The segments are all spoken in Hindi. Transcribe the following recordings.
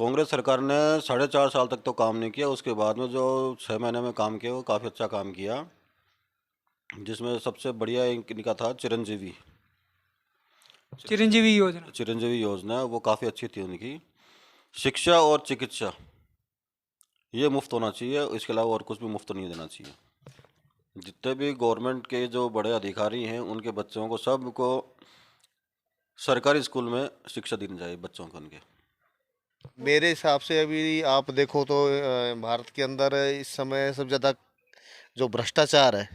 कांग्रेस सरकार ने 4.5 साल तक तो काम नहीं किया। उसके बाद में जो 6 महीने में काम किया वो काफ़ी अच्छा काम किया, जिसमें सबसे बढ़िया इनका था चिरंजीवी चिरंजीवी योजना। चिरंजीवी योजना। वो काफ़ी अच्छी थी उनकी। शिक्षा और चिकित्सा ये मुफ्त होना चाहिए, इसके अलावा और कुछ भी मुफ्त नहीं देना चाहिए। जितने भी गवर्नमेंट के जो बड़े अधिकारी हैं उनके बच्चों को सबको सरकारी स्कूल में शिक्षा देनी चाहिए बच्चों को उनके। मेरे हिसाब से अभी आप देखो तो भारत के अंदर इस समय सबसे ज़्यादा जो भ्रष्टाचार है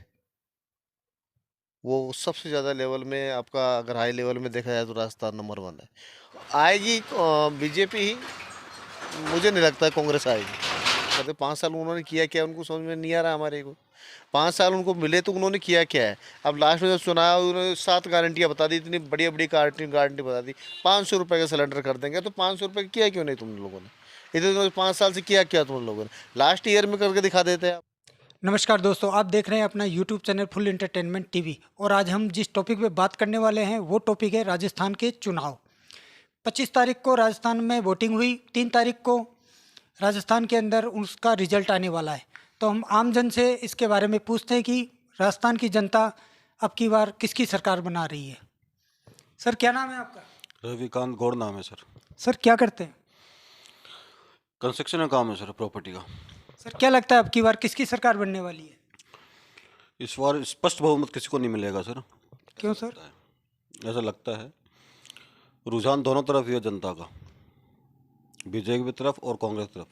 वो सबसे ज़्यादा लेवल में, आपका अगर हाई लेवल में देखा जाए तो राजस्थान नंबर 1 है। आएगी बीजेपी ही, मुझे नहीं लगता कांग्रेस आएगी। कहते 5 साल उन्होंने किया क्या, उनको समझ में नहीं आ रहा हमारे को। 5 साल उनको मिले तो उन्होंने किया क्या है। अब लास्ट में जब चुनाव, उन्होंने 7 गारंटियाँ बता दी, इतनी बड़ी बड़ी गारंटी बता दी। 500 रुपये का सिलेंडर कर देंगे, तो 500 रुपये किया क्यों नहीं तुम लोगों ने। इतने 5 साल से किया क्या तुम लोगों ने, लास्ट ईयर में करके दिखा देते हैं। नमस्कार दोस्तों, आप देख रहे हैं अपना YouTube channel full entertainment TV. और आज हम जिस टॉपिक पे बात करने वाले हैं वो टॉपिक है राजस्थान के चुनाव। 25 तारीख को राजस्थान में वोटिंग हुई, 3 तारीख को राजस्थान के अंदर उसका रिजल्ट आने वाला है। तो हम आम जन से इसके बारे में पूछते हैं कि राजस्थान की जनता अब की बार किसकी सरकार बना रही है। सर, क्या नाम है आपका? रविकांत गौड़ नाम है सर। सर, क्या करते हैं? कंस्ट्रक्शन का काम है सर, प्रॉपर्टी का। सर, क्या लगता है अब की बार किसकी सरकार बनने वाली है? इस बार स्पष्ट बहुमत किसी को नहीं मिलेगा सर। क्यों सर? ऐसा लगता है रुझान दोनों तरफ ही है जनता का, बीजेपी की तरफ और कांग्रेस की तरफ।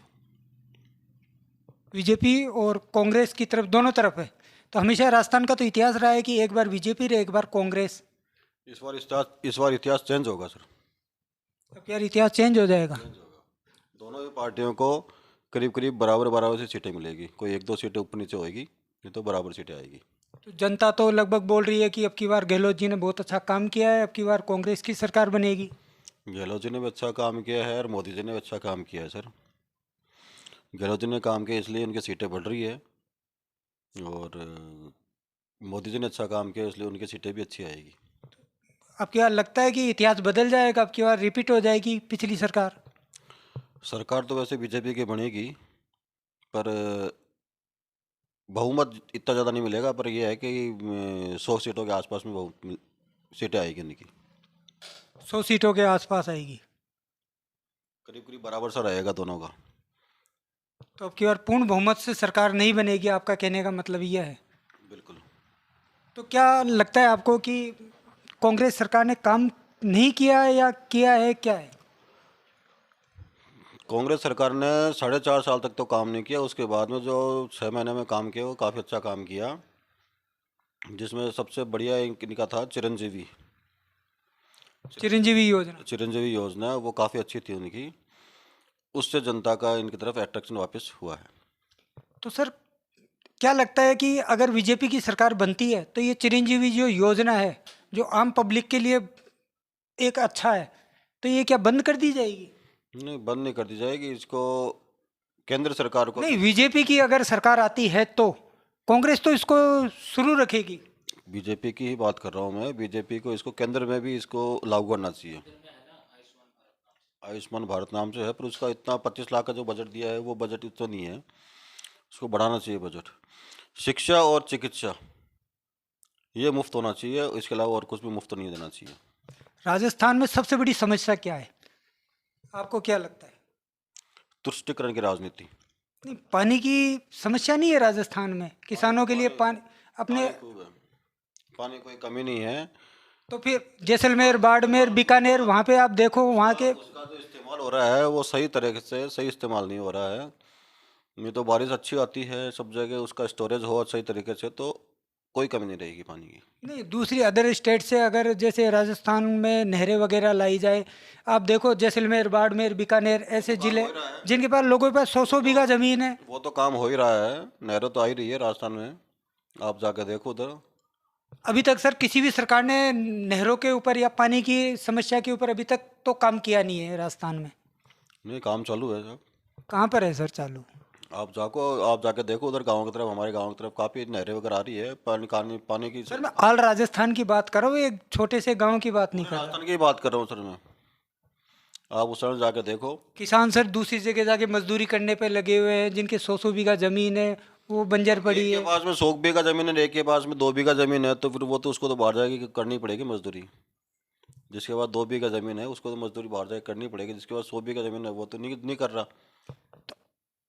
बीजेपी और कांग्रेस की तरफ, दोनों तरफ है। तो हमेशा राजस्थान का तो इतिहास रहा है कि एक बार बीजेपी रहे, एक बार कांग्रेस। इस बार इतिहास चेंज होगा सर। अब यार इतिहास चेंज हो जाएगा। दोनों ही पार्टियों को करीब करीब बराबर बराबर से सीटें मिलेगी। कोई 1-2 सीटें ऊपर नीचे होएगी, नहीं तो बराबर सीटें आएगी। तो जनता तो लगभग बोल रही है कि अब की बार गहलोत जी ने बहुत अच्छा काम किया है, अब की बार कांग्रेस की सरकार बनेगी। गहलोत जी ने भी अच्छा काम किया है और मोदी जी ने भी अच्छा काम किया है सर। गहलोत जी ने काम किया इसलिए उनकी सीटें बढ़ रही है, और मोदी जी ने अच्छा काम किया इसलिए उनकी सीटें भी अच्छी आएगी। अब की बार लगता है कि इतिहास बदल जाएगा, अब की बार रिपीट हो जाएगी पिछली सरकार। सरकार तो वैसे बीजेपी की बनेगी, पर बहुमत इतना ज़्यादा नहीं मिलेगा। पर यह है कि 100 सीटों के आसपास में सीटें आएगी उनकी। 100 सीटों के आसपास आएगी। करीब करीब बराबर सा रहेगा दोनों का। तो अब की बार पूर्ण बहुमत से सरकार नहीं बनेगी, आपका कहने का मतलब यह है? बिल्कुल। तो क्या लगता है आपको कि कांग्रेस सरकार ने काम नहीं किया है या किया है, क्या है? कांग्रेस सरकार ने 4.5 साल तक तो काम नहीं किया। उसके बाद में जो 6 महीने में काम किया वो काफ़ी अच्छा काम किया, जिसमें सबसे बढ़िया इनका था चिरंजीवी चिरंजीवी योजना। चिरंजीवी योजना। वो काफ़ी अच्छी थी उनकी। उससे जनता का इनकी तरफ अट्रैक्शन वापस हुआ है। तो सर, क्या लगता है कि अगर बीजेपी की सरकार बनती है तो ये चिरंजीवी जो योजना है, जो आम पब्लिक के लिए एक अच्छा है, तो ये क्या बंद कर दी जाएगी? नहीं, बंद नहीं कर दी जाएगी। इसको केंद्र सरकार को नहीं, बीजेपी की अगर सरकार आती है तो कांग्रेस तो इसको शुरू रखेगी। बीजेपी की ही बात कर रहा हूँ मैं। बीजेपी को इसको केंद्र में भी इसको लागू करना चाहिए। आयुष्मान भारत नाम से है, पर उसका इतना 25 लाख का जो बजट दिया है वो बजट इतना नहीं है। उसको बढ़ाना चाहिए बजट। शिक्षा और चिकित्सा ये मुफ्त होना चाहिए, इसके अलावा और कुछ भी मुफ्त नहीं देना चाहिए। राजस्थान में सबसे बड़ी समस्या क्या है, आपको क्या लगता है? तुष्टिकरण की राजनीति। नहीं, पानी की समस्या नहीं है राजस्थान में, किसानों के लिए पानी अपने। पानी खूब है, पानी कोई कमी नहीं है। तो फिर जैसलमेर, बाड़मेर, बीकानेर, वहाँ पे आप देखो, वहाँ के उसका जो इस्तेमाल हो रहा है वो सही तरीके से सही इस्तेमाल नहीं हो रहा है। नहीं तो बारिश अच्छी आती है सब जगह, उसका स्टोरेज हो सही तरीके से तो कोई कमी नहीं रहेगी पानी की। नहीं, दूसरी अदर स्टेट से अगर जैसे राजस्थान में नहरें वगैरह लाई जाए, आप देखो जैसलमेर, बाड़मेर, बीकानेर ऐसे जिले जिनके पास लोगों के पास 100-100 बीघा जमीन है। वो तो काम हो ही रहा है, नहरों तो आ ही रही है राजस्थान में। आप जाके देखो उधर। अभी तक सर किसी भी सरकार ने नहरों के ऊपर या पानी की समस्या के ऊपर अभी तक तो काम किया नहीं है राजस्थान में। नहीं, काम चालू है सब। कहाँ पर है सर चालू? आप जाके देखो उधर गाँव की तरफ, हमारे गाँव की तरफ काफ़ी नहरें वगैरह आ रही है। पानी की सर मैं ऑल राजस्थान की बात कर रहा हूँ, एक छोटे से गांव की बात नहीं कर रहा। राजस्थान की बात कर रहा हूँ सर मैं। आप उस तरह जाके देखो। किसान सर दूसरी जगह जाके मजदूरी करने पे लगे हुए हैं, जिनके 100 बीघा जमीन है वो बंजर पड़ी एक के है। पास में 100 बीघा जमीन है, एक के पास में 2 बीघा जमीन है, तो फिर वो तो उसको तो बाहर जाएगी करनी पड़ेगी मजदूरी। जिसके पास 2 बीघा जमीन है उसको तो मजदूरी बाहर जाके करनी पड़ेगी, जिसके पास 100 बीघा जमीन है वो तो नहीं कर रहा।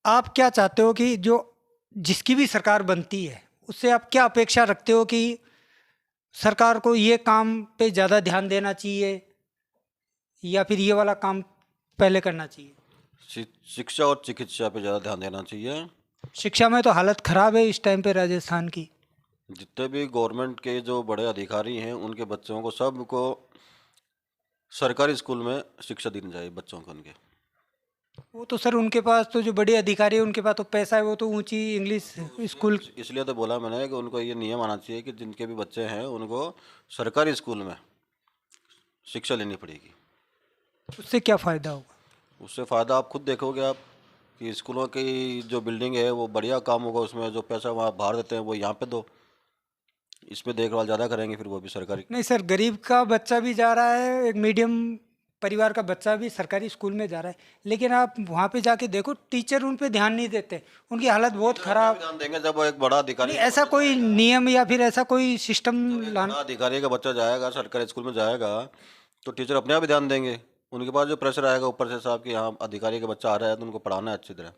आप क्या चाहते हो कि जो जिसकी भी सरकार बनती है उससे आप क्या अपेक्षा रखते हो कि सरकार को ये काम पे ज़्यादा ध्यान देना चाहिए या फिर ये वाला काम पहले करना चाहिए? शिक्षा और चिकित्सा पे ज़्यादा ध्यान देना चाहिए। शिक्षा में तो हालत ख़राब है इस टाइम पे राजस्थान की। जितने भी गवर्नमेंट के जो बड़े अधिकारी हैं उनके बच्चों को सबको सरकारी स्कूल में शिक्षा देनी चाहिए बच्चों को उनके। वो तो सर उनके पास तो जो बड़े अधिकारी है उनके पास तो पैसा है, वो तो ऊंची इंग्लिश स्कूल। इसलिए तो बोला मैंने कि उनको ये नियम आना चाहिए कि जिनके भी बच्चे हैं उनको सरकारी स्कूल में शिक्षा लेनी पड़ेगी। उससे क्या फ़ायदा होगा? उससे फ़ायदा आप खुद देखोगे आप कि स्कूलों की जो बिल्डिंग है वो बढ़िया काम होगा, उसमें जो पैसा वहाँ बाहर देते हैं वो यहाँ पे दो, इसमें देखभाल ज़्यादा करेंगे फिर वो भी सरकारी। नहीं सर, गरीब का बच्चा भी जा रहा है, एक मीडियम परिवार का बच्चा भी सरकारी स्कूल में जा रहा है, लेकिन आप वहाँ पे जाके देखो टीचर उन पे ध्यान नहीं देते, उनकी हालत बहुत ख़राब। ध्यान देंगे जब एक बड़ा अधिकारी नहीं, ऐसा कोई नियम या फिर ऐसा कोई सिस्टम लाना। बड़ा अधिकारी का बच्चा जाएगा सरकारी स्कूल में जाएगा तो टीचर अपने आप ही ध्यान देंगे। उनके पास जो प्रेशर आएगा ऊपर से साहब कि हाँ अधिकारी का बच्चा आ रहा है तो उनको पढ़ाना है अच्छी तरह।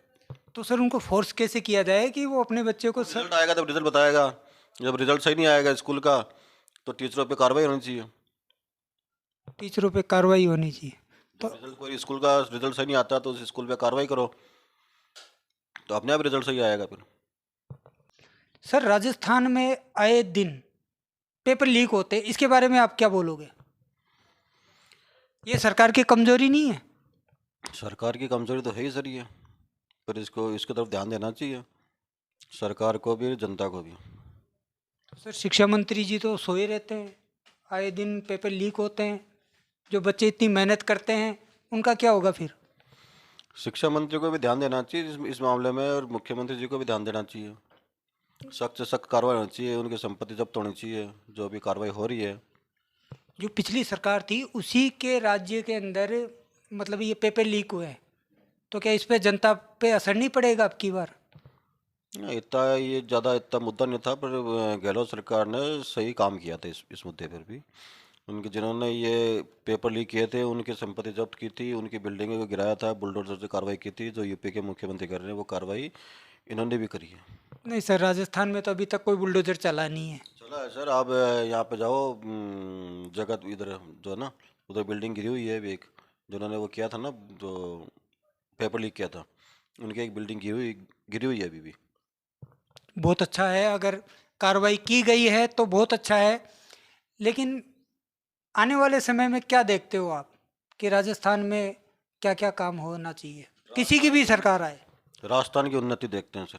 तो सर उनको फोर्स कैसे किया जाए कि वो अपने बच्चे को सर। रिजल्ट आएगा तब रिजल्ट बताएगा, जब रिजल्ट सही नहीं आएगा स्कूल का तो टीचरों पे कार्रवाई होनी चाहिए। टीचरों पे कार्रवाई होनी चाहिए। तो रिजल्ट कोई स्कूल का रिजल्ट सही नहीं आता तो उस स्कूल पे कार्रवाई करो तो अपने आप रिजल्ट सही आएगा फिर। सर राजस्थान में आए दिन पेपर लीक होते हैं, इसके बारे में आप क्या बोलोगे? ये सरकार की कमजोरी नहीं है? सरकार की कमजोरी तो है ही सर ये, पर इसको इसकी तरफ ध्यान देना चाहिए सरकार को भी जनता को भी। सर शिक्षा मंत्री जी तो सोए रहते हैं, आए दिन पेपर लीक होते हैं, जो बच्चे इतनी मेहनत करते हैं उनका क्या होगा फिर? शिक्षा मंत्री को भी ध्यान देना चाहिए इस मामले में, और मुख्यमंत्री जी को भी ध्यान देना चाहिए। सख्त से सख्त कार्रवाई होनी चाहिए, उनकी संपत्ति जब्त होनी चाहिए जो भी कार्रवाई हो रही है। जो पिछली सरकार थी उसी के राज्य के अंदर मतलब ये पेपर लीक हुए हैं, तो क्या इस पे जनता पे असर नहीं पड़ेगा अब की बार? इतना ये ज़्यादा इतना मुद्दा नहीं था, पर गहलोत सरकार ने सही काम किया था इस मुद्दे पर भी। उनके जिन्होंने ये पेपर लीक किए थे उनकी संपत्ति जब्त की थी, उनकी बिल्डिंगों को गिराया था, बुलडोजर से कार्रवाई की थी, जो यूपी के मुख्यमंत्री कर रहे हैं वो कार्रवाई इन्होंने भी करी है। नहीं सर, राजस्थान में तो अभी तक कोई बुलडोजर चला नहीं है। चला है सर, आप यहाँ पे जाओ जगत इधर जो है ना उधर बिल्डिंग गिरी हुई है अभी एक, जिन्होंने वो किया था ना जो पेपर लीक किया था उनकी एक बिल्डिंग गिरी हुई है अभी भी। बहुत अच्छा है, अगर कार्रवाई की गई है तो बहुत अच्छा है, लेकिन आने वाले समय में क्या देखते हो आप कि राजस्थान में क्या क्या काम होना चाहिए, किसी की भी सरकार आए? राजस्थान की उन्नति देखते हैं सर।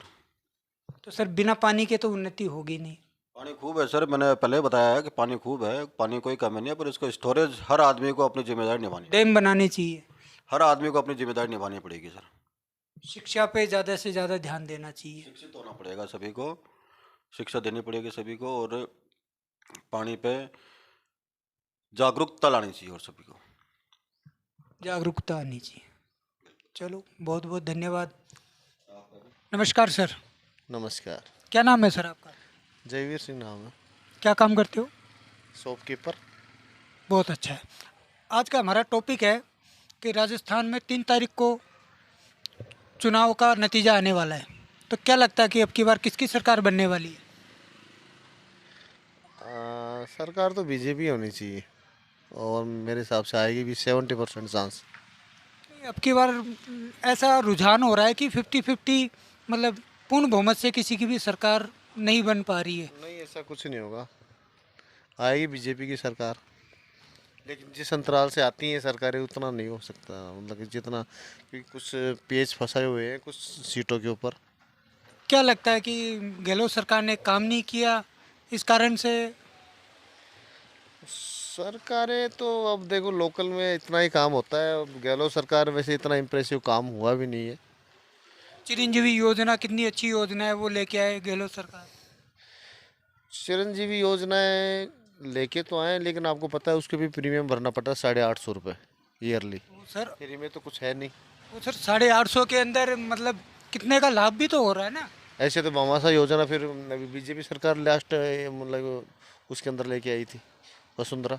तो सर बिना पानी के तो उन्नति होगी नहीं। पानी खूब है सर, मैंने पहले बताया है कि पानी खूब है, पानी कोई कमी नहीं है, पर इसको स्टोरेज हर आदमी को अपनी जिम्मेदारी निभानी है। डैम बनाने चाहिए। हर आदमी को अपनी जिम्मेदारी निभानी पड़ेगी सर। शिक्षा पे ज़्यादा से ज़्यादा ध्यान देना चाहिए। शिक्षित होना पड़ेगा सभी को, शिक्षा देनी पड़ेगी सभी को, और पानी पे जागरूकता लानी चाहिए और सभी को जागरूकता आनी चाहिए। चलो बहुत बहुत धन्यवाद। नमस्कार सर। नमस्कार। क्या नाम है सर आपका? जयवीर सिंह नाम है। क्या काम करते हो? शॉपकीपर। बहुत अच्छा है। आज का हमारा टॉपिक है कि राजस्थान में 3 तारीख को चुनाव का नतीजा आने वाला है, तो क्या लगता है कि अब की बार किसकी सरकार बनने वाली है? सरकार तो बीजेपी होनी चाहिए और मेरे हिसाब से आएगी भी 70% चांस। अब की बार ऐसा रुझान हो रहा है कि 50-50 मतलब पूर्ण बहुमत से किसी की भी सरकार नहीं बन पा रही है। नहीं, ऐसा कुछ नहीं होगा, आएगी बीजेपी की सरकार, लेकिन जिस अंतराल से आती हैं सरकारें उतना नहीं हो सकता, मतलब कि जितना, क्योंकि कुछ पेच फंसाए हुए हैं कुछ सीटों के ऊपर। क्या लगता है कि गहलोत सरकार ने काम नहीं किया इस कारण से? सरकारें तो अब देखो लोकल में इतना ही काम होता है, अब गहलोत सरकार वैसे इतना इम्प्रेसिव काम हुआ भी नहीं है। चिरंजीवी योजना कितनी अच्छी योजना है, वो लेके आए गहलोत सरकार। चिरंजीवी योजनाएं लेके तो आए, लेकिन आपको पता है उसके भी प्रीमियम भरना पड़ता है 850 रुपये। ईयरली। तो सर फ्री में तो कुछ है नहीं। वो सर 850 के अंदर मतलब कितने का लाभ भी तो हो रहा है ना। ऐसे तो मामासा योजना फिर बीजेपी सरकार लास्ट मतलब उसके अंदर लेके आई थी, वसुंधरा।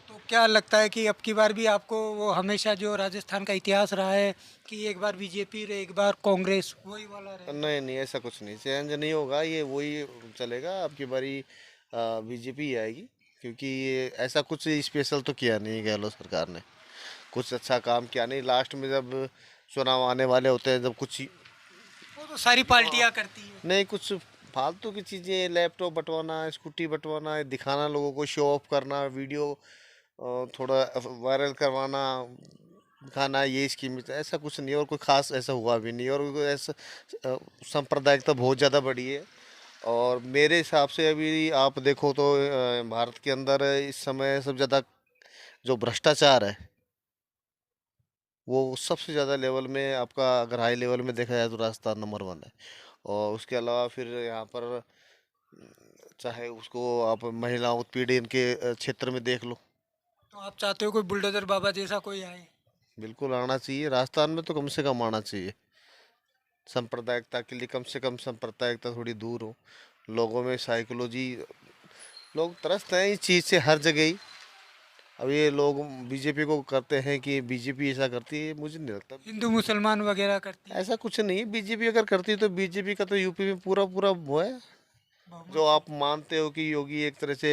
तो क्या लगता है कि अब की बार भी आपको वो हमेशा जो राजस्थान का इतिहास रहा है कि एक बार बीजेपी और एक बार कांग्रेस वही वाला रहेगा। नहीं नहीं, ऐसा कुछ नहीं, चेंज नहीं होगा, ये वही चलेगा। अब की बारी बीजेपी आएगी, क्योंकि ये ऐसा कुछ स्पेशल तो किया नहीं गहलोत सरकार ने, कुछ अच्छा काम किया नहीं। लास्ट में जब चुनाव आने वाले होते हैं, जब कुछ वो तो सारी पार्टियां करती है। नहीं, कुछ फालतू की चीज़ें, लैपटॉप बंटवाना, स्कूटी बंटवाना, दिखाना, लोगों को शो ऑफ करना, वीडियो थोड़ा वायरल करवाना, दिखाना ये स्कीम, ऐसा कुछ नहीं है। और कोई खास ऐसा हुआ भी नहीं, और कोई ऐसा सांप्रदायिकता बहुत ज़्यादा बढ़ी है। और मेरे हिसाब से अभी आप देखो तो भारत के अंदर इस समय सबसे ज़्यादा जो भ्रष्टाचार है, वो सबसे ज़्यादा लेवल में आपका, अगर हाई लेवल में देखा जाए तो राजस्थान नंबर 1 है। और उसके अलावा फिर यहाँ पर चाहे उसको आप महिला उत्पीड़न के क्षेत्र में देख लो। तो आप चाहते हो कोई बुलडोजर बाबा जैसा कोई आए। बिल्कुल आना चाहिए, राजस्थान में तो कम से कम आना चाहिए। सांप्रदायिकता के लिए कम से कम सांप्रदायिकता थोड़ी दूर हो, लोगों में साइकोलॉजी, लोग त्रस्त हैं इस चीज़ से हर जगह ही। अब ये लोग बीजेपी को करते हैं कि बीजेपी ऐसा करती है, मुझे नहीं लगता। हिंदू मुसलमान वगैरह करती है। ऐसा कुछ नहीं है, बीजेपी अगर करती तो बीजेपी का तो यूपी में पूरा पूरा वो है। जो आप मानते हो कि योगी एक तरह से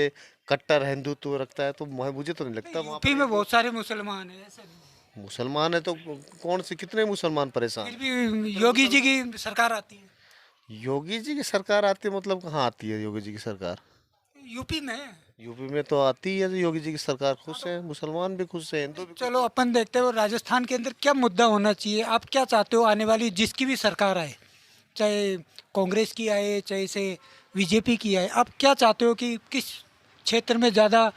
कट्टर हिंदुत्व रखता है, तो मुझे तो नहीं लगता वहाँ यूपी पर में बहुत सारे मुसलमान हैं ऐसा नहीं। मुसलमान है। तो कौन से कितने मुसलमान परेशान फिर हैं? भी योगी जी की सरकार आती है योगी जी की सरकार आती है, मतलब कहाँ आती है योगी जी की सरकार? यूपी में। यूपी में तो आती है, तो योगी जी की सरकार खुश है, मुसलमान भी खुश है, हिंदू भी खुश चलो अपन देखते हो राजस्थान के अंदर क्या मुद्दा होना चाहिए। आप क्या चाहते हो आने वाली जिसकी भी सरकार आए, चाहे कांग्रेस की आए चाहे से बीजेपी की आए, आप क्या चाहते हो कि किस क्षेत्र में ज़्यादा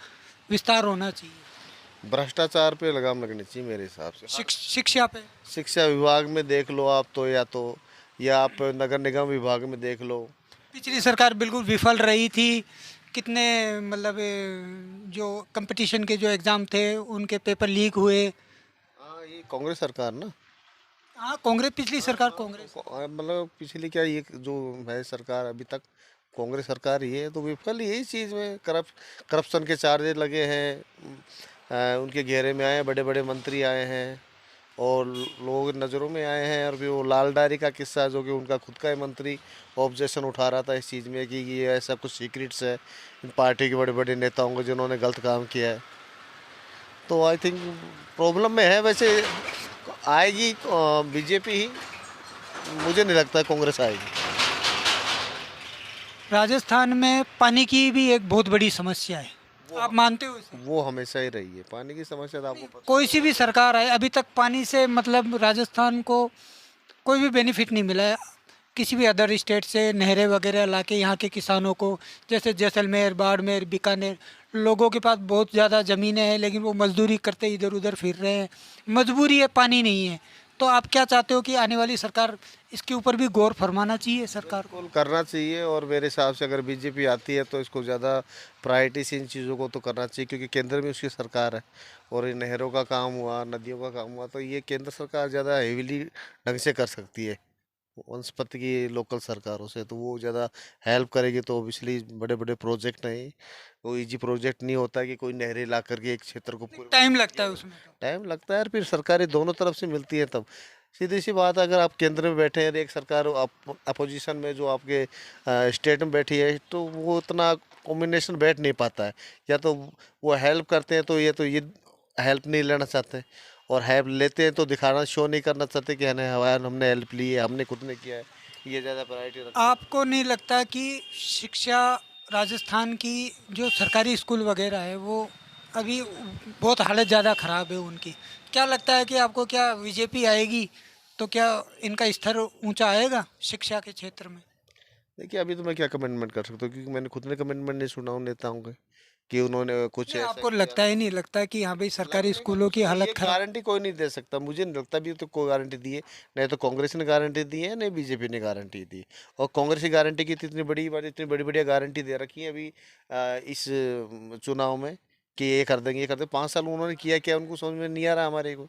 विस्तार होना चाहिए। है। भ्रष्टाचार पे लगाम लगनी चाहिए मेरे हिसाब से। शिक्षा पे। शिक्षा विभाग में देख लो आप तो, या आप नगर निगम विभाग में देख लो। पिछली सरकार बिल्कुल विफल रही थी। कितने मतलब जो कंपटीशन के जो एग्ज़ाम थे उनके पेपर लीक हुए। हाँ, ये कांग्रेस सरकार ना। हाँ कांग्रेस, पिछली सरकार कांग्रेस। मतलब पिछली क्या, ये जो है सरकार अभी तक कांग्रेस सरकार ही है, तो विफल यही चीज़ में, करप्शन के चार्जेस लगे हैं। उनके घेरे में आए हैं, बड़े बड़े मंत्री आए हैं, और लोग नज़रों में आए हैं। और फिर वो लाल डायरी का किस्सा, जो कि उनका खुद का ही मंत्री ऑब्जेक्शन उठा रहा था इस चीज़ में कि ये ऐसा कुछ सीक्रेट्स है इन पार्टी के बड़े बड़े नेताओं को जिन्होंने गलत काम किया है। तो आई थिंक प्रॉब्लम में है। वैसे आएगी बीजेपी ही, मुझे नहीं लगता कांग्रेस आएगी। राजस्थान में पानी की भी एक बहुत बड़ी समस्या है, आप मानते हो इसे। वो हमेशा ही रही है, पानी की समस्या तो आपको पता। कोई सी भी सरकार आए अभी तक पानी से मतलब राजस्थान को कोई भी बेनिफिट नहीं मिला है। किसी भी अदर स्टेट से नहरें वगैरह लाके यहाँ के किसानों को, जैसे जैसलमेर, बाड़मेर, बीकानेर, लोगों के पास बहुत ज़्यादा ज़मीनें हैं लेकिन वो मजदूरी करते इधर उधर फिर रहे हैं। मजबूरी है, पानी नहीं है। तो आप क्या चाहते हो कि आने वाली सरकार इसके ऊपर भी गौर फरमाना चाहिए सरकार को। बिल्कुल करना चाहिए, और मेरे हिसाब से अगर बीजेपी आती है तो इसको ज़्यादा प्रायोरिटी से इन चीज़ों को तो करना चाहिए, क्योंकि केंद्र में उसकी सरकार है। और ये नहरों का काम हुआ, नदियों का काम हुआ, तो ये केंद्र सरकार ज़्यादा हेविली ढंग से कर सकती है वनस्पति की लोकल सरकारों से, तो वो ज़्यादा हेल्प करेगी। तो ऑब्वियसली बड़े बड़े प्रोजेक्ट नहीं, वो इजी प्रोजेक्ट नहीं होता कि कोई नहरें ला करके एक क्षेत्र को पूरे, टाइम लगता है उसमें तो। टाइम लगता है। और फिर सरकारें दोनों तरफ से मिलती है तब। सीधी सी बात है, अगर आप केंद्र में बैठे हैं और एक सरकार अपोजिशन में जो आपके स्टेट में बैठी है, तो वो उतना कॉम्बिनेशन बैठ नहीं पाता है। या तो वो हेल्प करते हैं, तो ये हेल्प नहीं लेना चाहते, और हेल्प लेते हैं तो दिखाना, शो नहीं करना चाहते कि हमने हेल्प ली है, हमने खुद ने किया है। ये ज़्यादा प्रायोरिटी रखते हैं। आपको नहीं लगता कि शिक्षा राजस्थान की जो सरकारी स्कूल वगैरह है वो अभी बहुत हालत ज़्यादा ख़राब है उनकी। क्या लगता है कि आपको, क्या बीजेपी आएगी तो क्या इनका स्तर ऊंचा आएगा शिक्षा के क्षेत्र में। देखिए, अभी तो मैं क्या कमेंटमेंट कर सकता हूँ, क्योंकि मैंने खुद ने कमेंटमेंट नहीं सुना उन नेताओं के कि उन्होंने कुछ नहीं, ऐसा आपको किया। लगता ही नहीं लगता कि हाँ भाई सरकारी लगने का स्कूलों कुछ की नहीं, हालत ये खराब। गारंटी कोई नहीं दे सकता, मुझे नहीं लगता भी तो कोई गारंटी दी है। नहीं तो कांग्रेस ने गारंटी दी है, नहीं बीजेपी ने गारंटी दी। और कांग्रेस की गारंटी की तो इतनी बड़ी बात, इतनी बड़ी बढ़िया गारंटी दे रखी है अभी इस चुनाव में, कि ये कर देंगे, ये कर देंगे। 5 साल उन्होंने किया क्या, उनको समझ में नहीं आ रहा हमारे को।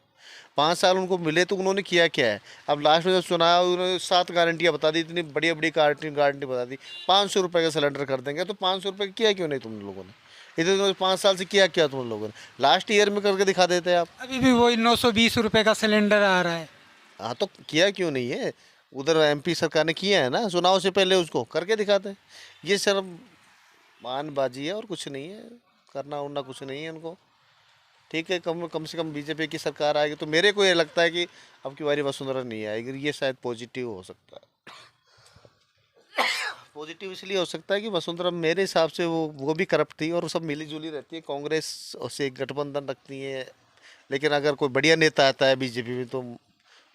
5 साल उनको मिले तो उन्होंने किया क्या है। अब लास्ट में जब चुनाव, उन्होंने 7 गारंटियाँ बता दी, इतनी बड़ी बड़ी गारंटी बता दी। 500 रुपये का सिलेंडर कर देंगे, तो 500 रुपये किया क्यों नहीं तुम लोगों ने? इतने 5 साल से किया क्या तुम लोगों ने? लास्ट ईयर में करके दिखा देते आप। अभी भी वही 920 रुपये का सिलेंडर आ रहा है। हाँ, तो किया क्यों नहीं है? उधर एमपी सरकार ने किया है ना, चुनाव से पहले उसको करके दिखाते हैं। ये सिर्फ बयानबाजी है और कुछ नहीं है, करना उड़ना कुछ नहीं है उनको। ठीक है, कम से कम बीजेपी की सरकार आएगी तो मेरे को ये लगता है कि अब की बारी वसुंधरा नहीं आएगी। ये शायद पॉजिटिव हो सकता है। पॉजिटिव इसलिए हो सकता है कि वसुंधरा मेरे हिसाब से वो भी करप्ट थी और सब मिली जुली रहती है, कांग्रेस से एक गठबंधन रखती है। लेकिन अगर कोई बढ़िया नेता आता है बीजेपी में तो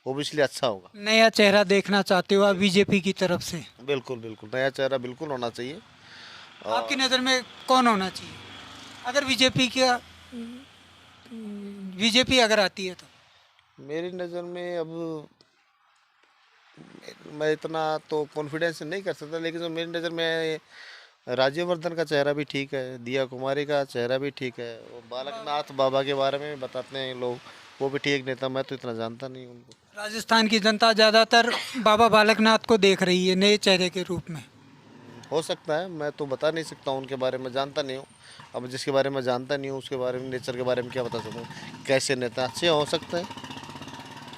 वो भी इसलिए अच्छा होगा। नया चेहरा देखना चाहते हो आप बीजेपी की तरफ से? बिल्कुल बिल्कुल, नया चेहरा बिल्कुल होना चाहिए। आपकी नज़र में कौन होना चाहिए अगर बीजेपी अगर आती है तो? मेरी नज़र में अब मैं इतना तो कॉन्फिडेंस नहीं कर सकता, लेकिन जो मेरी नज़र में राज्यवर्धन का चेहरा भी ठीक है, दिया कुमारी का चेहरा भी ठीक है, और बालकनाथ बाबा के बारे में बताते हैं लोग, वो भी ठीक नेता। मैं तो इतना जानता नहीं उनको। राजस्थान की जनता ज़्यादातर बाबा बालकनाथ को देख रही है नए चेहरे के रूप में। हो सकता है, मैं तो बता नहीं सकता, उनके बारे में जानता नहीं हूँ। अब जिसके बारे में जानता नहीं हूँ उसके बारे में, नेचर के बारे में क्या बता सकता हूँ? कैसे नेता अच्छे हो सकते हैं।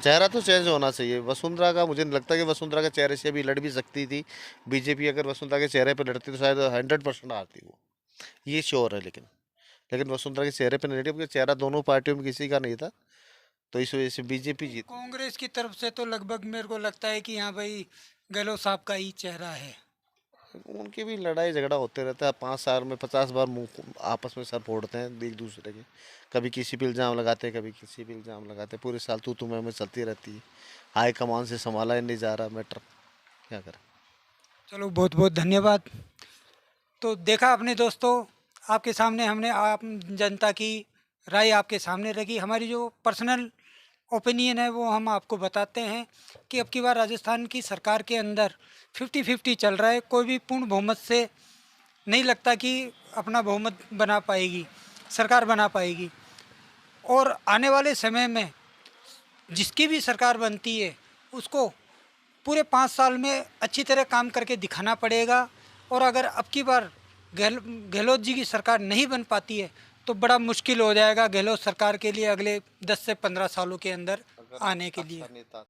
चेहरा तो चेंज होना चाहिए। वसुंधरा का मुझे नहीं लगता कि वसुंधरा के चेहरे से अभी लड़ भी सकती थी बीजेपी। अगर वसुंधरा के चेहरे पर लड़ती तो शायद 100% हारती वो, ये श्योर है। लेकिन वसुंधरा के चेहरे पर नहीं लड़ी, क्योंकि चेहरा दोनों पार्टियों में किसी का नहीं था, तो इस वजह से बीजेपी जीती। कांग्रेस की तरफ से तो लगभग मेरे को लगता है कि हाँ भाई गहलोत साहब का ही चेहरा है। उनकी भी लड़ाई झगड़ा होते रहता है, 5 साल में 50 बार मुंह आपस में सर फोड़ते हैं एक दूसरे के। कभी किसी पे इल्ज़ाम लगाते हैं, कभी किसी पे इल्ज़ाम लगाते हैं। पूरे साल तू मैं चलती रहती है। हाई कमान से संभाला ही नहीं जा रहा मैटर, क्या करें। चलो बहुत बहुत धन्यवाद। तो देखा आपने दोस्तों, आपके सामने हमने आप जनता की राय आपके सामने रखी। हमारी जो पर्सनल ओपिनियन है वो हम आपको बताते हैं कि अब की बार राजस्थान की सरकार के अंदर 50-50 चल रहा है। कोई भी पूर्ण बहुमत से नहीं लगता कि अपना बहुमत बना पाएगी, सरकार बना पाएगी। और आने वाले समय में जिसकी भी सरकार बनती है उसको पूरे 5 साल में अच्छी तरह काम करके दिखाना पड़ेगा। और अगर अब की बार गहलोत जी की सरकार नहीं बन पाती है तो बड़ा मुश्किल हो जाएगा गहलोत सरकार के लिए अगले 10 से 15 सालों के अंदर आने के लिए।